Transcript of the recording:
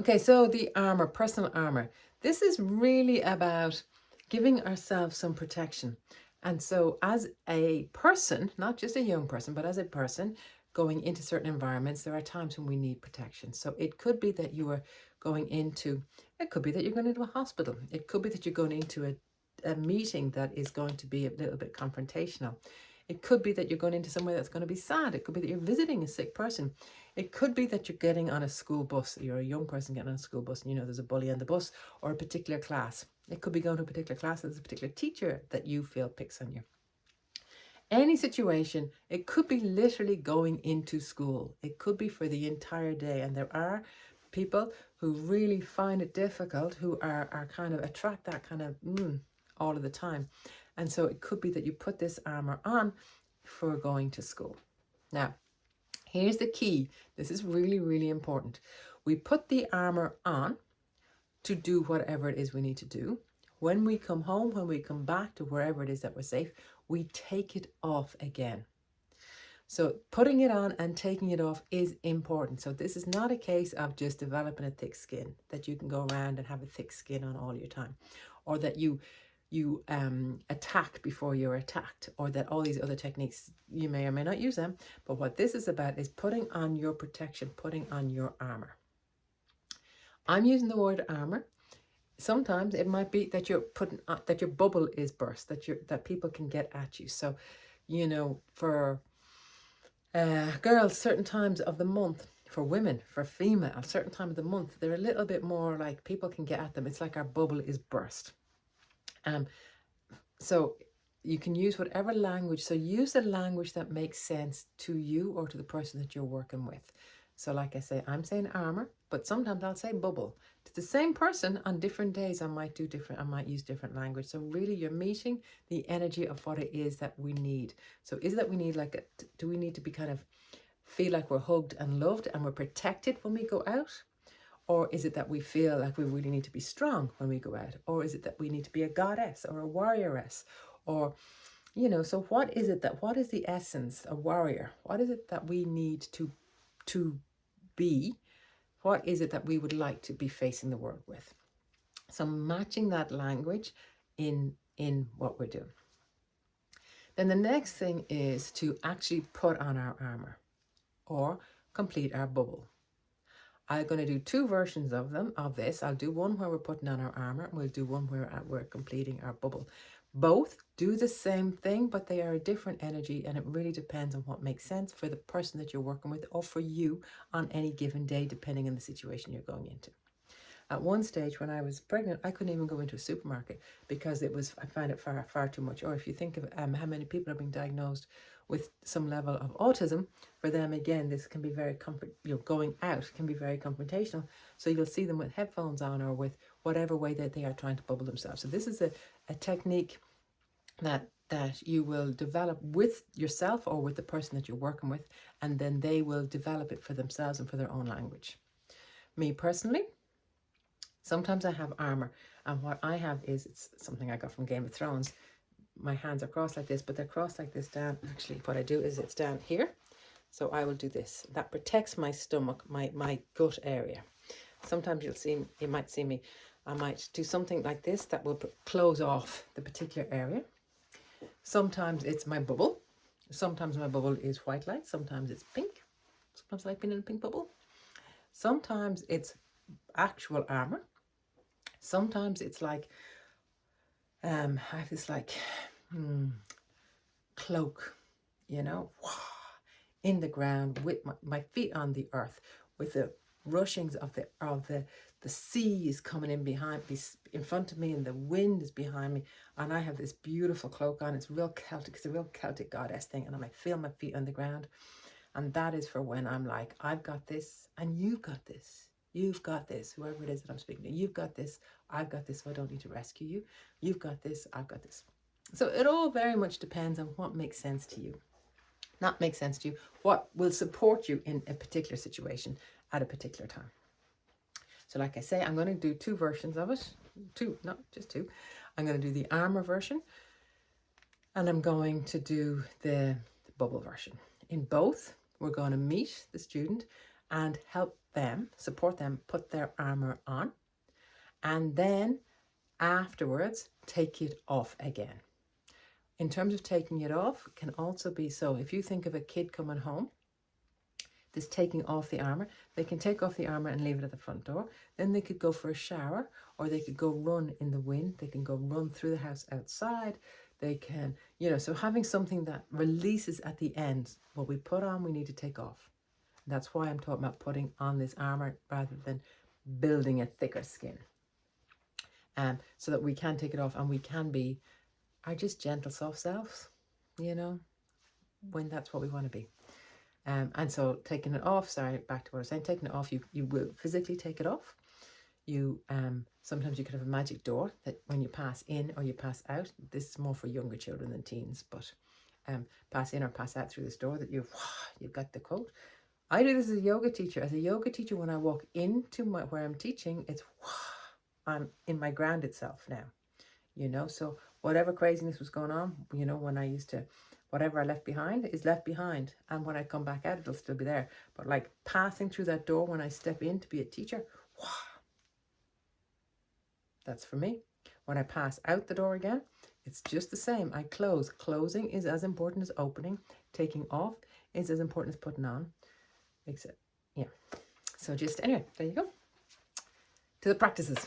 Okay, so the armor, personal armor. This is really about giving ourselves some protection. And so as a person, not just a young person, but as a person going into certain environments, there are times when we need protection. So it could be that you are going into, it could be that you're going into a hospital. It could be that you're going into a meeting that is going to be a little bit confrontational. It could be that you're going into somewhere that's going to be sad. It could be that you're visiting a sick person. It could be that you're getting on a school bus. You're a young person getting on a school bus and you know there's a bully on the bus, or a particular class. It could be going to a particular class. There's a particular teacher that you feel picks on you. Any situation, it could be literally going into school. It could be for the entire day. And there are people who really find it difficult, who are kind of attract that kind of all of the time. And so it could be that you put this armor on for going to school. Now, here's the key. This is really, really important. We put the armor on to do whatever it is we need to do. When we come home, when we come back to wherever it is that we're safe, we take it off again. So putting it on and taking it off is important. So this is not a case of just developing a thick skin, that you can go around and have a thick skin on all your time, or that you attack before you're attacked, or that all these other techniques, you may or may not use them. But what this is about is putting on your protection, putting on your armor. I'm using the word armor. Sometimes it might be that you're putting that your bubble is burst, that people can get at you. So, you know, for girls, certain times of the month, for women, for female, certain time of the month, they're a little bit more like people can get at them. It's like our bubble is burst. So you can use whatever language. So use a language that makes sense to you or to the person that you're working with. So like I say, I'm saying armor, but sometimes I'll say bubble. To the same person on different days, I might use different language. So really you're meeting the energy of what it is that we need. So is it that we need do we need to be kind of feel like we're hugged and loved and we're protected when we go out? Or is it that we feel like we really need to be strong when we go out? Or is it that we need to be a goddess or a warrioress? Or, you know, so what is the essence, a warrior? What is it that we need to be? What is it that we would like to be facing the world with? So matching that language in what we're doing. Then the next thing is to actually put on our armor or complete our bubble. I'm going to do two versions of this. I'll do one where we're putting on our armor, and we'll do one where we're completing our bubble. Both do the same thing, but they are a different energy, and it really depends on what makes sense for the person that you're working with or for you on any given day, depending on the situation you're going into. At one stage when I was pregnant, I couldn't even go into a supermarket because I found it far too much. Or if you think of how many people are being diagnosed with some level of autism, for them again, this can be very going out can be very confrontational. So you'll see them with headphones on or with whatever way that they are trying to bubble themselves. So this is a technique that you will develop with yourself or with the person that you're working with, and then they will develop it for themselves and for their own language. Me personally, sometimes I have armor, and what I have is, it's something I got from Game of Thrones. My hands are crossed like this, but they're crossed like this down. Actually, what I do is it's down here. So I will do this. That protects my stomach, my gut area. Sometimes you might see me, I might do something like this that will close off the particular area. Sometimes it's my bubble. Sometimes my bubble is white light. Sometimes it's pink. Sometimes I like being in a pink bubble. Sometimes it's actual armor. Sometimes it's like, I have this cloak, you know, in the ground with my feet on the earth, with the rushings of the sea is coming in behind me, in front of me, and the wind is behind me, and I have this beautiful cloak on. It's real Celtic. It's a real Celtic goddess thing, and I might feel my feet on the ground, and that is for when I'm like, I've got this, and you've got this. You've got this, whoever it is that I'm speaking to. You've got this, I've got this, so I don't need to rescue you. You've got this, I've got this. So it all very much depends on what makes sense to you. Not make sense to you, what will support you in a particular situation at a particular time. So like I say, I'm going to do two versions of it. Two, not just two. I'm going to do the armor version, and I'm going to do the bubble version. In both, we're going to meet the student, and help them, support them, put their armor on. And then afterwards, take it off again. In terms of taking it off, it can also be, so if you think of a kid coming home, this taking off the armor, they can take off the armor and leave it at the front door. Then they could go for a shower, or they could go run in the wind. They can go run through the house outside. They can, so having something that releases at the end, what we put on, we need to take off. That's why I'm talking about putting on this armor rather than building a thicker skin. So that we can take it off and we can be our just gentle, soft selves, when that's what we want to be. And so taking it off, sorry, back to what I was saying, taking it off, you will physically take it off. You sometimes you could have a magic door that when you pass in or you pass out, this is more for younger children than teens, but pass in or pass out through this door that you've got the coat. I do this as a yoga teacher. As a yoga teacher, when I walk into where I'm teaching, it's I'm in my grounded self now, so whatever craziness was going on, when I used to, whatever I left behind is left behind. And when I come back out, it'll still be there. But like passing through that door when I step in to be a teacher, that's for me. When I pass out the door again, it's just the same. I close. Closing is as important as opening. Taking off is as important as putting on. Except, yeah. So just, anyway, there you go. To the practices.